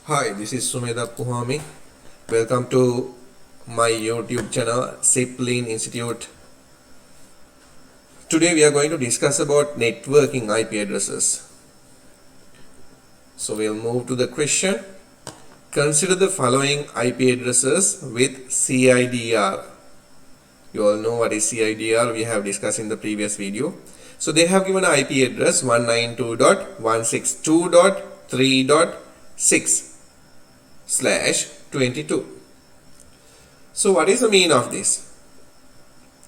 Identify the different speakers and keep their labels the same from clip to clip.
Speaker 1: Hi, this is Sumedha Puhami. Welcome to my YouTube channel, Sipling Institute. Today we are going to discuss about networking IP addresses. So we'll move to the question. Consider the following IP addresses with CIDR. You all know what is CIDR, we have discussed in the previous video. So they have given an IP address 192.162.3.6/22. So what is the meaning of this?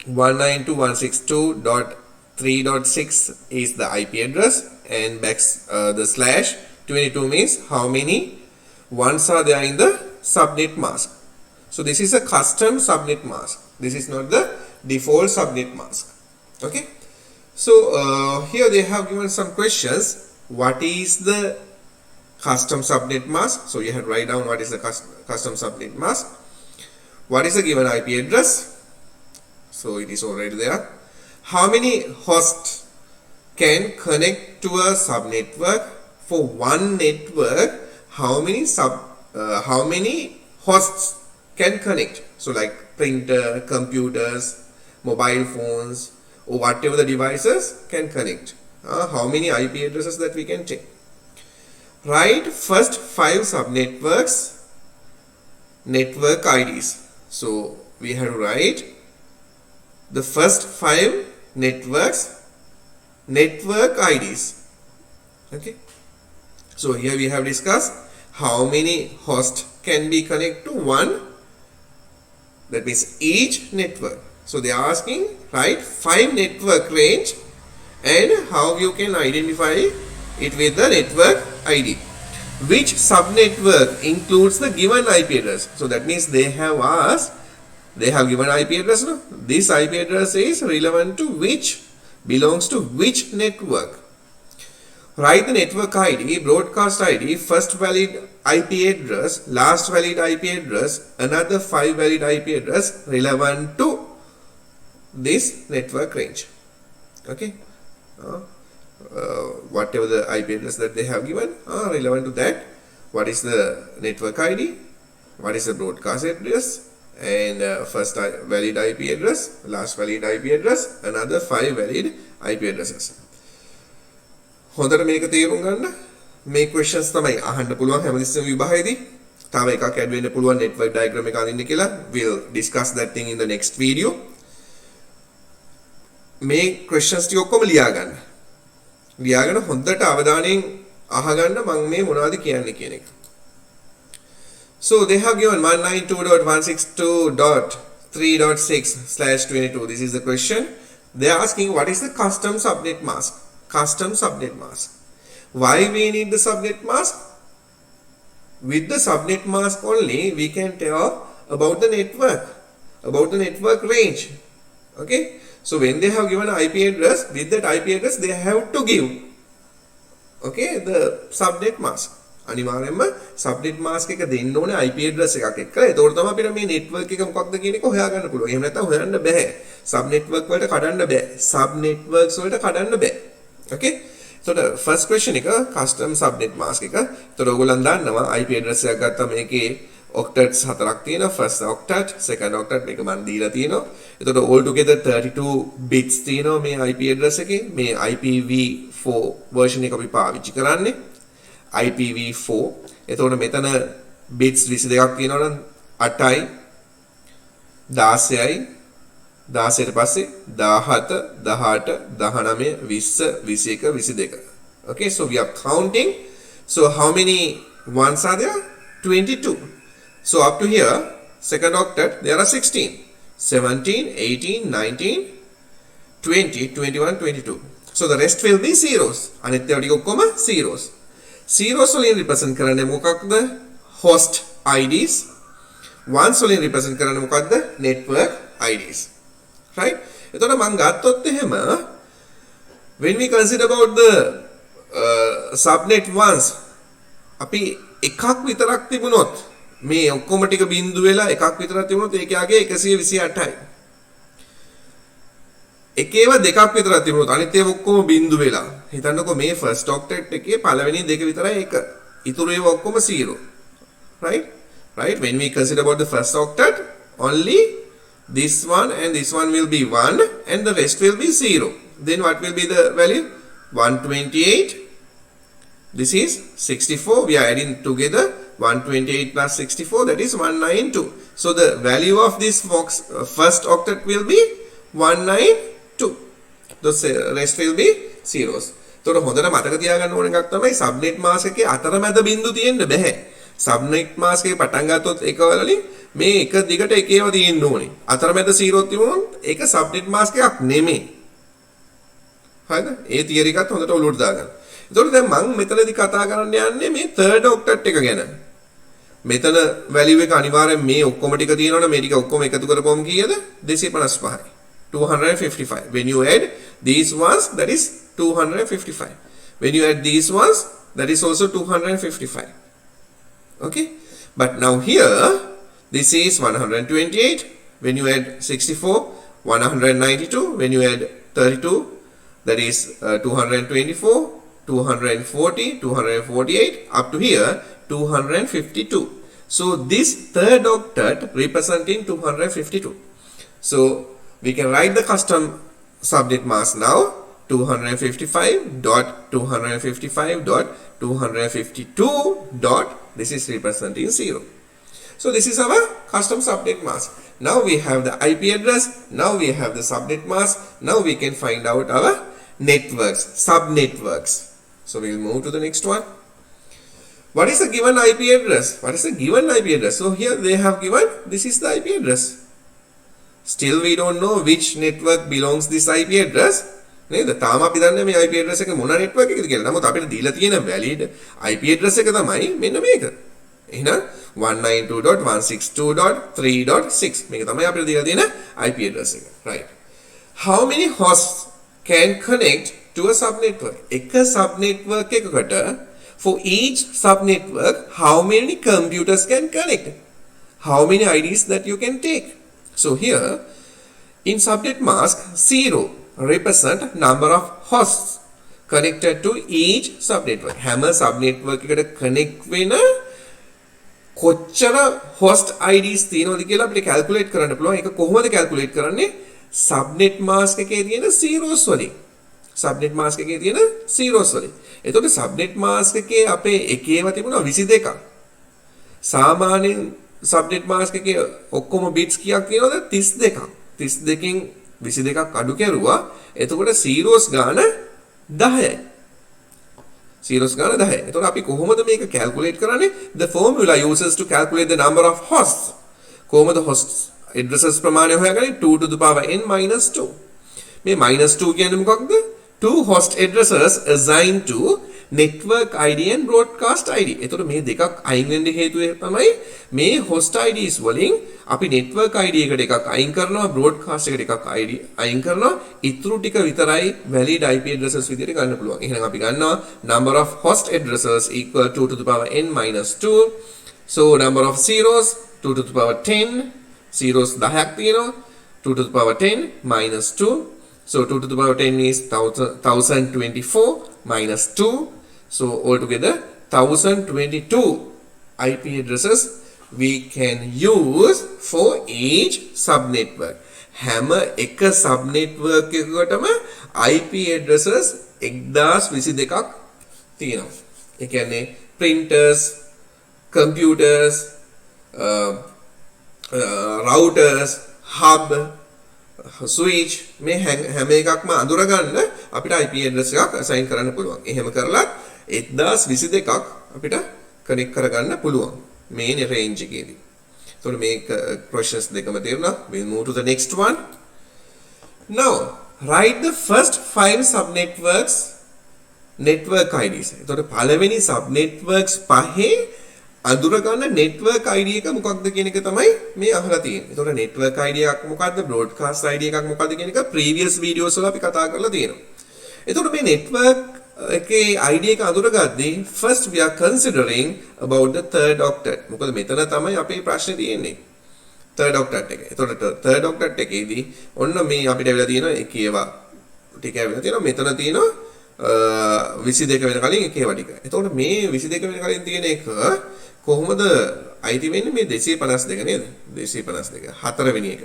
Speaker 1: 192.162.3.6 is the IP address, and the slash 22 means how many ones are there in the subnet mask. So this is a custom subnet mask. This is not the default subnet mask. Okay. So here they have given some questions. What is the custom subnet mask? So you have to write down what is the custom subnet mask. What is the given IP address? So it is already there. How many hosts can connect to a subnetwork? For one network, how many hosts can connect? So like printer, computers, mobile phones, or whatever the devices can connect. How many IP addresses that we can take? Write first 5 subnetworks network IDs. So we have to write the first 5 networks network IDs. Okay. So here we have discussed how many hosts can be connected to one. That means each network. So they are asking, write 5 network range and how you can identify it with the network ID. Which subnetwork includes the given IP address? So that means they have asked, they have given IP address. No? This IP address is relevant to which, belongs to which network. Write the network ID, broadcast ID, first valid IP address, last valid IP address, another 5 valid IP address relevant to this network range. Okay. Whatever the IP address that they have given relevant to that. What is the network ID? What is the broadcast address? And first valid IP address, last valid IP address, another 5 valid IP addresses. හොඳට මේක තේරුම් ගන්න. මේ questions තමයි අහන්න පුළුවන් හැමතිස්සෙම විභාගයේදී. තව එකක් ඇඩ් වෙන්න පුළුවන් network diagram එක අඳින්න කියලා. We'll discuss that thing in the next video. මේ questions ටික ඔක්කොම ලියා ගන්න. ලියාගෙන හොඳට අවධානයෙන් අහගන්න මම මේ මොනවද කියන්නේ කියන එක. So they have given 192.162.3.6/22. This is the question. They are asking what is the custom subnet mask? Custom subnet mask. Why we need the subnet mask? With the subnet mask only we can tell about the network range. Okay. So when they have given an IP address, with that IP address they have to give the subnet mask. අනිවාර්යයෙන්ම subnet mask එක දෙන්න ඕනේ IP address එකක් එක්ක. ඒතකොට තමයි අපිට මේ network එක මොකක්ද කියන එක හොයාගන්න පුළුවන්. එහෙම නැත්නම් හොයන්න බෑ. sub network වලට කඩන්න බෑ. sub networks වලට කඩන්න බෑ. Okay. So the first question එක custom subnet mask එක. ඒතකොට ඔයගොල්ලන් දන්නවා IP address එකක් ගත්තා මේකේ octets 4ක් තියෙනවා. first octet, second octet මේක මම දීලා තියෙනවා. එතකොට all together 32 bits තියෙනවා මේ IP address එකේ. මේ IPv4 version එක අපි පාවිච්චි කරන්නේ. IPv4. එතකොට මෙතන bits 22ක් තියෙනවා නම් 8යි 16යි 16ට පස්සේ 17 18 19 20 21 22. Okay, so we are counting. So how many ones are there? 22. So up to here, second octet, there are 16, 17, 18, 19, 20, 21, 22. So the rest will be zeros. අනිත් ඒවා ටික ඔක්කොම zeros. Zeros වලින් represent කරන්නේ මොකක්ද? Host IDs. Ones වලින් represent කරන්නේ මොකක්ද? Network IDs. Right? එතකොට මම ගත්තොත් එහෙම when we consider about the subnet ones අපි එකක් විතරක් තිබුණොත් මේ ඔක්කොම ටික බිඳු වෙලා එකක් විතරක් තිබුණොත් ඒකේ ආගේ 128යි. එකේව දෙකක් විතරක් තිබුණොත් අනිත් ඒවා ඔක්කොම බිඳු වෙලා. හිතන්නකෝ මේ first octet එකේ පළවෙනි දෙක විතරයි එක. ඉතුරු ඒවා ඔක්කොම 0. right? Right? When we consider about the first octet, only this one and this one will be 1 and the rest will be 0. Then what will be the value? 128. This is 64. We are adding together 128 plus 64, that is 192. So the value of this first octet will be 192. The rest will be zeros. එතකොට හොඳට මතක තියාගන්න ඕන එකක් තමයි සබ්නෙට් mask එකේ අතරමැද බිඳු තියෙන්න බෑ. සබ්නෙට් මාස්ක් එකේ පටන් ගත්තොත් එක වලින් මේ එක දිගට එකේව තියෙන්න ඕනේ. අතරමැද 0 තිබුණොත් ඒක සබ්නෙට් මාස්ක් එකක් නෙමෙයි. හරිද? ඒ තියරි එකත් හොඳට ඔලුවට දාගන්න. එතකොට දැන් මම මෙතනදී කතා කරන්න යන්නේ මේ third octet එක ගැන. මෙතන value එක අනිවාර්යෙන් මේ ඔක්කොම ටික තියෙනවනේ මේ ටික ඔක්කොම එකතු කරපුවම කීයද? 255. 255. When you add these ones, that is 255. When you add these ones, that is also 255. Okay? But now here, this is 128. When you add 64, 192. When you add 32, that is 224, 240, 248, up to here, 252. So this third octet representing 252. So we can write the custom subnet mask now. 255.255.252. This is representing 0. So this is our custom subnet mask. Now we have the IP address. Now we have the subnet mask. Now we can find out our networks, subnetworks. So we will move to the next one. What is the given IP address? What is the given IP address? So here they have given, this is the IP address. Still we don't know which network belongs this IP address. නේද? තාම අපි දන්නේ මේ IP address එක මොන network එකද කියලා. නමුත් අපිට දීලා තියෙන valid IP address එක තමයි මෙන්න මේක. එහෙනම් 192.162.3.6 මේක තමයි අපිට දීලා තියෙන IP address එක. Right. How many hosts can connect to a subnetwork? එක subnetwork එකකට for each subnetwork how many computers can connect? How many IDs that you can take? So here in subnet mask 0 represent number of hosts connected to each subnetwork. හැම subnetwork එකට connect වෙන කොච්චර host IDs තියෙනවද කියලා අපිට calculate කරන්න පුළුවන්. ඒක කොහොමද calculate කරන්නේ? subnet mask එකේ තියෙන zeros වලින්. subnet mask එකේ තියෙන zeros වලින්. එතකොට subnet mask එකේ අපේ එකේව තිබුණා 22ක්. සාමාන්‍යයෙන් subnet mask එකේ ඔක්කොම bits කීයක් තියෙනවද? 32ක්. 32කින් 22ක් අඩු කරුවා. එතකොට zeros ගාන 10යි. zeros ගාන 10යි. එතකොට අපි කොහොමද මේක calculate කරන්නේ? The formula uses to calculate the number of hosts. කොහොමද hosts addresses ප්‍රමාණය හොයාගන්නේ? 2 to the power n minus 2. මේ minus 2 කියන්නේ මොකක්ද? 2 host addresses assigned to network ID and broadcast ID. එතකොට මේ දෙකක් අයින් වෙන්න හේතුව තමයි මේ host IDs වලින් අපි network ID එකට එකක් අයින් කරනවා, broadcast එකට එකක් ID අයින් කරනවා. ඊටු ටික විතරයි valid IP addresses විදිහට ගන්න පුළුවන්. එහෙනම් අපි ගන්නවා number of host addresses equal to 2 to the power n minus 2. So number of zeros 2 to the power 10. zeros 10ක් තියෙනවා. 2 to the power 10 minus 2. So 2 to the power 10 is 1024 minus 2. So altogether 1022 IP addresses we can use for each subnetwork. හැම එක subnetwork එකකටම IP addresses 1022ක් තියෙනවා. ඒ කියන්නේ printers, computers, routers, hub, switch මේ හැම එකක්ම අඳුරගන්න අපිට IP address එකක් assign කරන්න පුළුවන්. එහෙම කරලා 1022ක් අපිට connect කරගන්න පුළුවන් main range එකේදී. එතකොට මේ questions දෙකම තේරුණා. We'll move to the next one. Now write the first 5 subnetworks network IDs. එතකොට පළවෙනි subnetworks පහේ අඳුරගන්න network ID එක මොකක්ද කියන එක තමයි මේ අහලා තියෙන්නේ. එතකොට network ID එකක් මොකක්ද? broadcast ID එකක් මොකක්ද කියන එක previous videos වල අපි කතා කරලා තියෙනවා. එතකොට මේ network එකේ ID එක අඳුරගද්දී first we are considering about the third octet. මොකද මෙතන තමයි අපේ ප්‍රශ්නේ තියෙන්නේ. third octet එක. එතකොට third octet එකේදී ඔන්න මේ අපිට ඇවිල්ලා තියෙන එකේවා ටික ඇවිල්ලා තියෙනවා. මෙතන තියෙනවා 22 වෙන කලින් එකේවා ටික. එතකොට මේ 22 වෙන කලින් තියෙන එක කොහොමද අයිති වෙන්නේ මේ 252 නේද? 252 හතරවෙනි එක.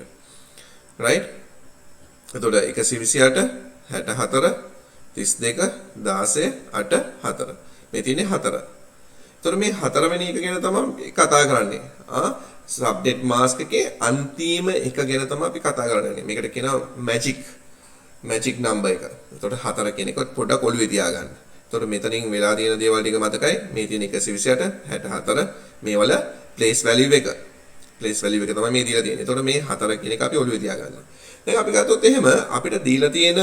Speaker 1: right? එතකොට 128 64 32 16 8 4. මේ තියෙන්නේ 4. එතකොට මේ හතරවෙනි එක ගැන තමයි කතා කරන්නේ. සබ්නෙට් මාස්ක් එකේ අන්තිම එක ගැන තමයි අපි කතා කරන්නේ. මේකට කියනවා මැජික් නම්බර් එක. එතකොට 4 කියන එක පොඩ්ඩක් ඔළුවේ තියාගන්න. එතකොට මෙතනින් වෙලා තියෙන දේවල් ටික මතකයි. මේ තියෙන 128 64 මේ වල place value එක. place value එක තමයි මේ දීලා තියෙන්නේ. එතකොට මේ 4 කියන එක අපි ඔළුවේ තියාගන්න. දැන් අපි ගත්තොත් එහෙම අපිට දීලා තියෙන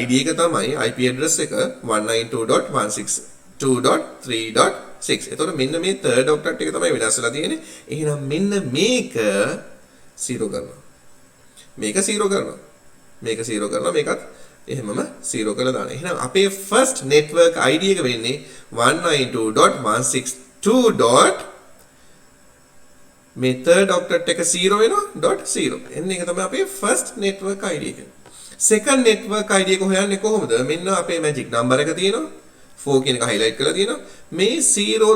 Speaker 1: ID එක තමයි IP address එක 192.162.3.6. එතකොට මෙන්න මේ third octet එක තමයි වෙනස් වෙලා තියෙන්නේ. එහෙනම් මෙන්න මේක 0 කරනවා. මේක 0 කරනවා. මේක 0 කරනවා. මේකත් එහෙමම 0 කරලා දානවා. එහෙනම් අපේ first network ID එක වෙන්නේ 192.162. මේ third octet එක 0 වෙනවා .0. එන්නේ ඒක තමයි අපේ first network ID එක. second network ID එක හොයන්නේ කොහොමද? මෙන්න අපේ magic number එක තියෙනවා. 4 කියන එක highlight කරලා තියෙනවා. මේ 0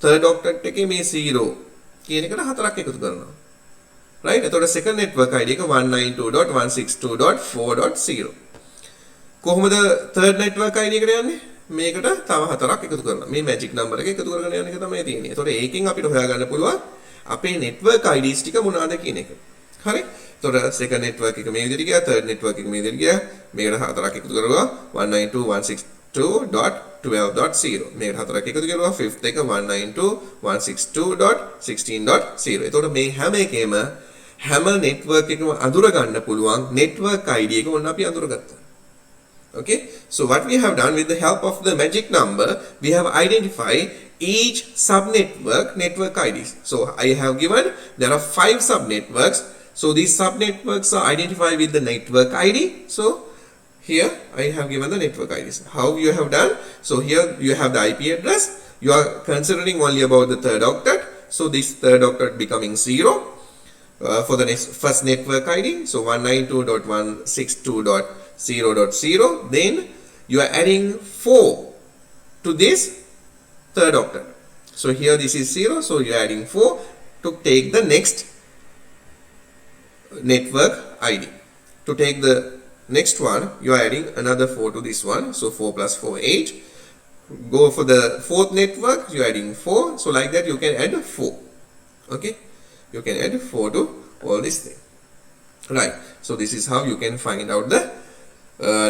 Speaker 1: third octet එකේ මේ 0 කියන එකට 4ක් එකතු කරනවා. right? එතකොට second network ID එක 192.162.4.0. කොහොමද third network ID එකට යන්නේ? මේකට තව 4ක් එකතු කරනවා. මේ magic number එක එකතු කරගෙන යන එක තමයි තියෙන්නේ. එතකොට ඒකෙන් අපිට හොයාගන්න පුළුවන් අපේ network IDs ටික මොනවාද කියන එක. හරි? එතකොට second network එක මේ විදිහට ගියා, third network එක මේ විදිහට ගියා. මේකට 4ක් එකතු කරුවා 192.162.12.0. මේකට 4ක් එකතු කරුවා fifth එක 192.162.16.0. එතකොට මේ හැම එකේම හැම network එකම අඳුර ගන්න පුළුවන් network ID එක ඔන්න අපි අඳුරගත්තා. Okay, so what we have done with the help of the magic number, we have identified each subnetwork network IDs. So I have given there are 5 subnetworks. So these subnetworks are identified with the network ID. So here I have given the network IDs. How you have done? So here you have the IP address. You are considering only about the third octet. So this third octet becoming 0 for the first network ID. So 192.162.0.0. Then you are adding 4 to this third octet. So here this is 0. So you are adding 4 to take the next network ID. To take the next one, you are adding another 4 to this one. So 4 plus 4, 8. Go for the fourth network, you are adding 4. So like that you can add 4. Okay, you can add 4 to all this thing. Right. So this is how you can find out the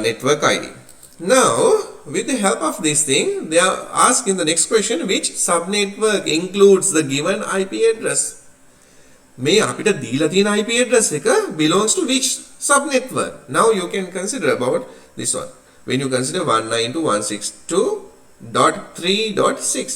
Speaker 1: network ID. Now with the help of this thing, they are asking the next question, which subnetwork includes the given IP address? මේ අපිට දීලා තියෙන IP address එක belongs to which subnetwork? Now you can consider about this one. When you consider 192.162.3.6,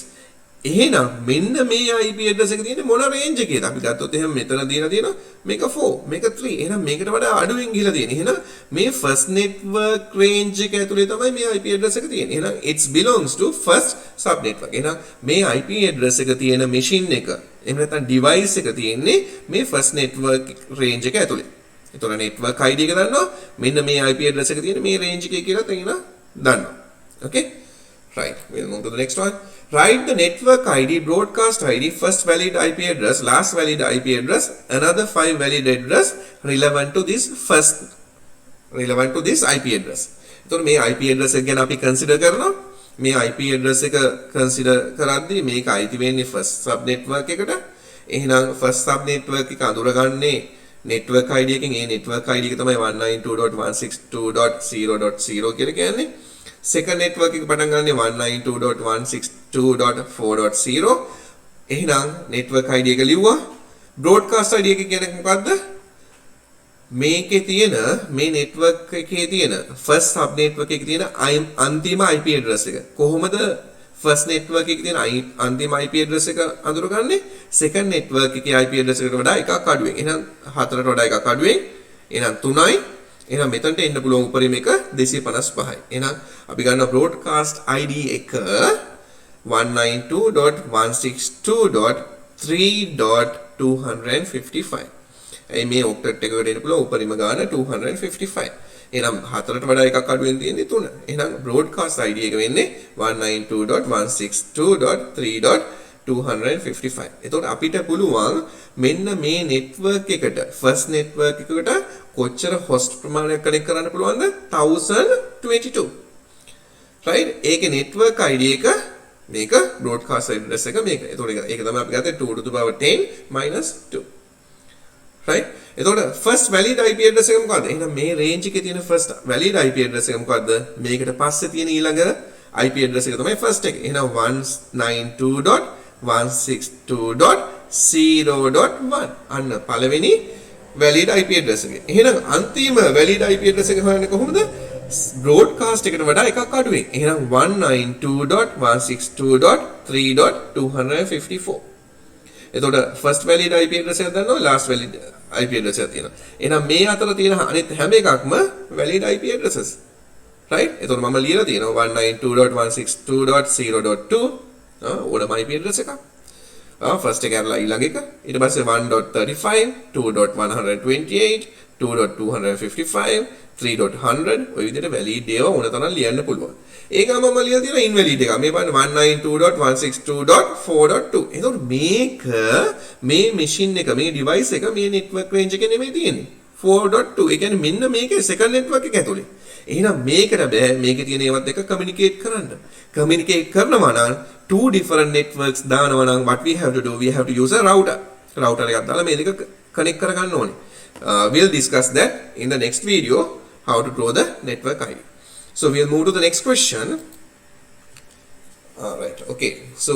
Speaker 1: එහෙනම් මෙන්න මේ IP address එක තියෙන්නේ මොන range එකේද? අපි ගත්තොත් එහෙනම් මෙතන දීලා තියෙනවා මේක 4, මේක 3. එහෙනම් මේකට වඩා අඩුවෙන් ගිහලා තියෙන්නේ. එහෙනම් මේ first network range එක ඇතුලේ තමයි මේ IP address එක තියෙන්නේ. එහෙනම් it belongs to first subnetwork. එහෙනම් මේ IP address එක තියෙන machine එක එහෙම නැත්නම් device එක තියෙන්නේ මේ first network range එක ඇතුලේ. එතකොට network ID එක දන්නවා. මෙන්න මේ IP address එක තියෙන්නේ මේ range එකේ කියලා තේිනා දන්නවා. Okay? Right. We'll move to the next one. Write the network ID, broadcast ID, first valid IP address, last valid IP address, another 5 valid address relevant to this IP address. එතකොට මේ IP address එක ගැන අපි consider කරනවා. මේ IP address එක consider කරද්දී මේක අයිති වෙන්නේ first sub network එකට. එහෙනම් first sub network එක අඳුරගන්නේ network ID එකෙන්. ඒ network ID එක තමයි 192.162.0.0 කියලා කියන්නේ. second network එක පටන් ගන්නේ 192.162.4.0. එහෙනම් network ID එක ලිව්වා. broadcast ID එක කියන්නේ මොකද්ද? මේකේ තියෙන මේ network එකේ තියෙන first sub network එකේ තියෙන අන්තිම IP address එක. කොහොමද first network එකේ තියෙන අන්තිම IP address එක අඳුරගන්නේ? second network එකේ IP address එකට වඩා එකක් අඩුවෙන්. එහෙනම් 4ට වඩා එකක් අඩුවෙන්. එහෙනම් 3යි. එහෙනම් මෙතනට එන්න පුළුවන් උපරිම එක 255යි. එහෙනම් අපි ගන්න broadcast ID එක 192.162.3.255. ඒ මේ octet එකකට එන්න පුළුවන් උපරිම ගාන 255. එහෙනම් 4ට වඩා එකක් අඩුවෙන් තියෙන්නේ 3. එහෙනම් broadcast ID එක වෙන්නේ 192.162.3. 255. එතකොට අපිට පුළුවන් මෙන්න මේ network එකට first network එකට කොච්චර host ප්‍රමාණයක් connect කරන්න පුළුවන්ද? 1022. right? ඒකේ network ID එක මේක broadcast address එක මේක. එතකොට ඒක තමයි අපි ගත්තේ 2 to the power 10 minus 2. right? එතකොට first valid IP address එක මොකද්ද? එහෙනම් මේ range එකේ තියෙන first valid IP address එක මොකද්ද? මේකට පස්සේ තියෙන ඊළඟ IP address එක තමයි first එක. එහෙනම් 192.162.0.1 අන්න පළවෙනි valid IP address එක. එහෙනම් අන්තිම valid IP address එක හොයන්නේ කොහොමද? broadcast එකට වඩා එකක් අඩුවෙන්. එහෙනම් 192.162.3.254. එතකොට first valid IP address එක දන්නවා last valid IP address එක තියෙනවා. එහෙනම් මේ අතර තියෙන අනිත් හැම එකක්ම valid IP addresses. right? එතකොට මම ලියලා තියෙනවා 192.162.0.2 ඕනම IP address එකක්. first එක ඇරලා ඊළඟ එක. ඊට පස්සේ 1.35, 2.128, 2.255, 3.100 ඔය විදිහට valid ඒවා ඕන තරම් ලියන්න පුළුවන්. ඒක මම ලියලා තියෙන invalid එක. මේ බලන්න 192.162.4.2. එතකොට මේක මේ machine එක මේ device එක මේ network range එකේ නෙමෙයි තියෙන්නේ. 4.2. ඒ කියන්නේ මෙන්න මේකේ second network එක ඇතුලේ. එහෙනම් මේකට බෑ මේකේ තියෙන ඒවත් එක communicate කරන්න. communicate කරනවා නම් two different networks දානවා නම් what we have to do we have to use a router. router එකක් දාලා මේ දෙක connect කරගන්න ඕනේ. We'll discuss that in the next video how to draw the network ID. So we'll move to the next question. Right. Okay. So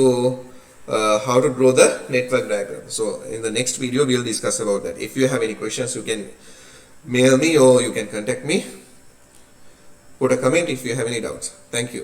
Speaker 1: how to draw the network diagram. So in the next video we'll discuss about that. If you have any questions you can mail me or you can contact me. Put a comment if you have any doubts. Thank you.